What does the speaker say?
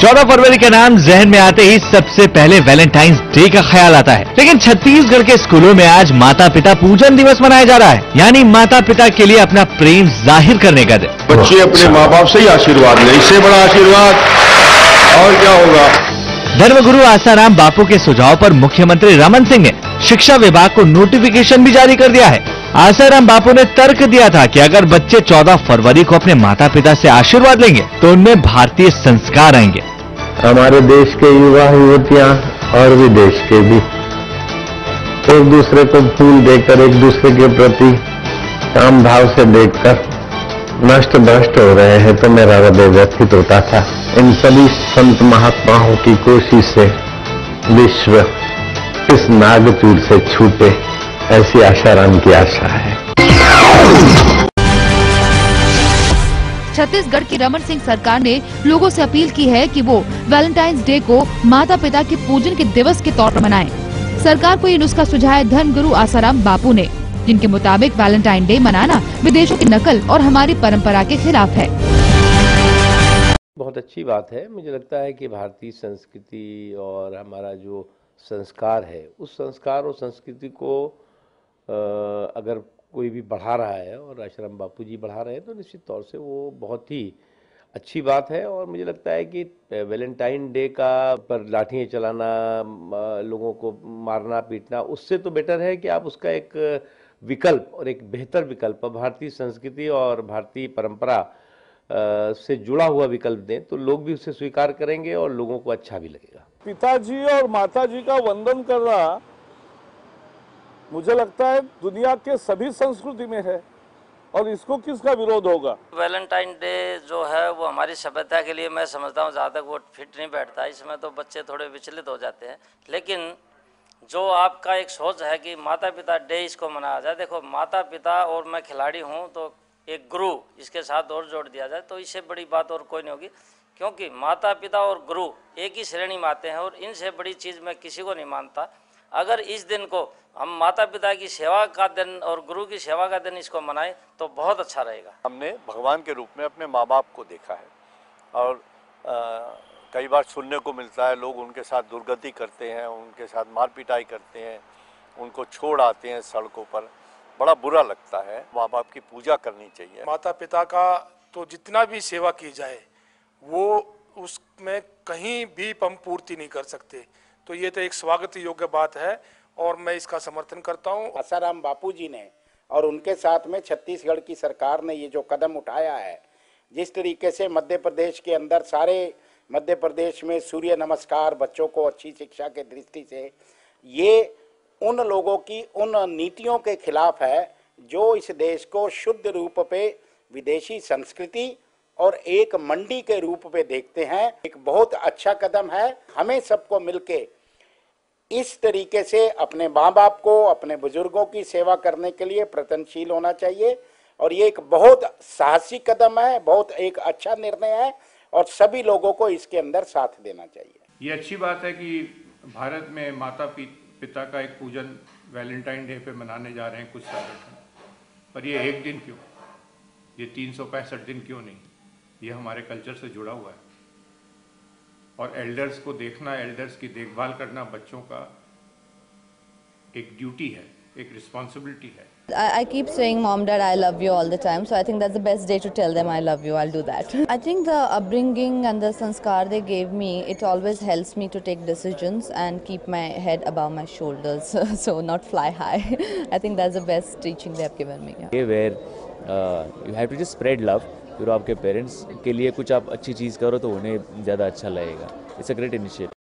14 फरवरी का नाम जहन में आते ही सबसे पहले वैलेंटाइंस डे का ख्याल आता है, लेकिन छत्तीसगढ़ के स्कूलों में आज माता पिता पूजन दिवस मनाया जा रहा है, यानी माता पिता के लिए अपना प्रेम जाहिर करने का दिन। बच्चे अपने माँ बाप से ही आशीर्वाद लें, इससे बड़ा आशीर्वाद और क्या होगा। धर्मगुरु आसाराम बापू के सुझाव पर मुख्यमंत्री रमन सिंह ने शिक्षा विभाग को नोटिफिकेशन भी जारी कर दिया है। आसाराम बापू ने तर्क दिया था कि अगर बच्चे 14 फरवरी को अपने माता पिता से आशीर्वाद लेंगे तो उनमें भारतीय संस्कार आएंगे। हमारे देश के युवा युवतियां और विदेश के भी एक दूसरे को फूल देकर, एक दूसरे के प्रति काम भाव से देखकर नष्ट भ्रष्ट हो रहे हैं, तो मेरा हृदय व्यथित होता था। इन सभी संत महात्माओं की कोशिश से विश्व इस नागचूर से छूटे, ऐसी आशाराम की आशा है। छत्तीसगढ़ की रमन सिंह सरकार ने लोगों से अपील की है कि वो वैलेंटाइंस डे को माता पिता के पूजन के दिवस के तौर पर मनाएं। सरकार को ये नुस्खा सुझाया धर्मगुरु आसाराम बापू ने, जिनके मुताबिक वैलेंटाइन डे मनाना विदेशों की नकल और हमारी परंपरा के खिलाफ है। बहुत अच्छी बात है। मुझे लगता है कि भारतीय संस्कृति और हमारा जो संस्कार है, उस संस्कार और संस्कृति को अगर कोई भी बढ़ा रहा है और आसाराम बापू जी बढ़ा रहे हैं, तो निश्चित तौर से वो बहुत ही अच्छी बात है। और मुझे लगता है कि वैलेंटाइन डे का पर लाठियाँ चलाना, लोगों को मारना पीटना, उससे तो बेटर है कि आप उसका एक विकल्प और एक बेहतर विकल्प, भारतीय संस्कृति और भारतीय परंपरा से जुड़ा हुआ विकल्प दें, तो लोग भी उसे स्वीकार करेंगे और लोगों को अच्छा भी लगेगा। पिताजी और माताजी का वंदन करना मुझे लगता है दुनिया के सभी संस्कृति में है, और इसको किसका विरोध होगा। वैलेंटाइन डे जो है वो हमारी सभ्यता के लिए, मैं समझता हूँ जहाँ तक वो फिट नहीं बैठता, इसमें तो बच्चे थोड़े विचलित हो जाते हैं। लेकिन जो आपका एक सोच है कि माता पिता डे इसको मनाया जाए, देखो माता पिता और मैं खिलाड़ी हूँ, तो एक गुरु इसके साथ और जोड़ दिया जाए तो इससे बड़ी बात और कोई नहीं होगी, क्योंकि माता पिता और गुरु एक ही श्रेणी में आते हैं और इनसे बड़ी चीज़ मैं किसी को नहीं मानता। अगर इस दिन को हम माता पिता की सेवा का दिन और गुरु की सेवा का दिन इसको मनाएं तो बहुत अच्छा रहेगा। हमने भगवान के रूप में अपने माँ बाप को देखा है, और कई बार सुनने को मिलता है लोग उनके साथ दुर्गति करते हैं, उनके साथ मार पिटाई करते हैं, उनको छोड़ आते हैं सड़कों पर। बड़ा बुरा लगता है। माँ बाप की पूजा करनी चाहिए। माता पिता का तो जितना भी सेवा की जाए वो उसमें कहीं भी हम पूर्ति नहीं कर सकते, तो ये तो एक स्वागत योग्य बात है और मैं इसका समर्थन करता हूँ। आसाराम बापू जी ने और उनके साथ में छत्तीसगढ़ की सरकार ने ये जो कदम उठाया है, जिस तरीके से मध्य प्रदेश के अंदर सारे मध्य प्रदेश में सूर्य नमस्कार बच्चों को अच्छी शिक्षा के दृष्टि से, ये उन लोगों की उन नीतियों के खिलाफ है जो इस देश को शुद्ध रूप पे विदेशी संस्कृति और एक मंडी के रूप में देखते हैं। एक बहुत अच्छा कदम है। हमें सबको मिलके इस तरीके से अपने माँ बाप को, अपने बुजुर्गों की सेवा करने के लिए प्रयत्नशील होना चाहिए, और ये एक बहुत साहसी कदम है, बहुत एक अच्छा निर्णय है, और सभी लोगों को इसके अंदर साथ देना चाहिए। ये अच्छी बात है कि भारत में माता पिता का एक पूजन वैलेंटाइन डे पे मनाने जा रहे हैं कुछ संगठन, पर ये एक दिन क्यों, ये 365 दिन क्यों नहीं? ये हमारे कल्चर से जुड़ा हुआ है, और एल्डर्स को देखना, एल्डर्स की देखभाल करना बच्चों का एक ड्यूटी है, एक रिस्पॉन्सिबिलिटी है। I keep saying, Mom, Dad, I love you all the time. So I think that's the best day to tell them I love you. I'll do that. I think the upbringing and the sanskar they gave me, it always helps me to take decisions and keep my head above my shoulders. So not fly high. I think that's the best teaching they have given me. Yeah. Where you have to just spread love. फिर आपके parents के लिए कुछ आप अच्छी चीज़ करो तो उन्हें ज़्यादा अच्छा लगेगा। It's a great initiative.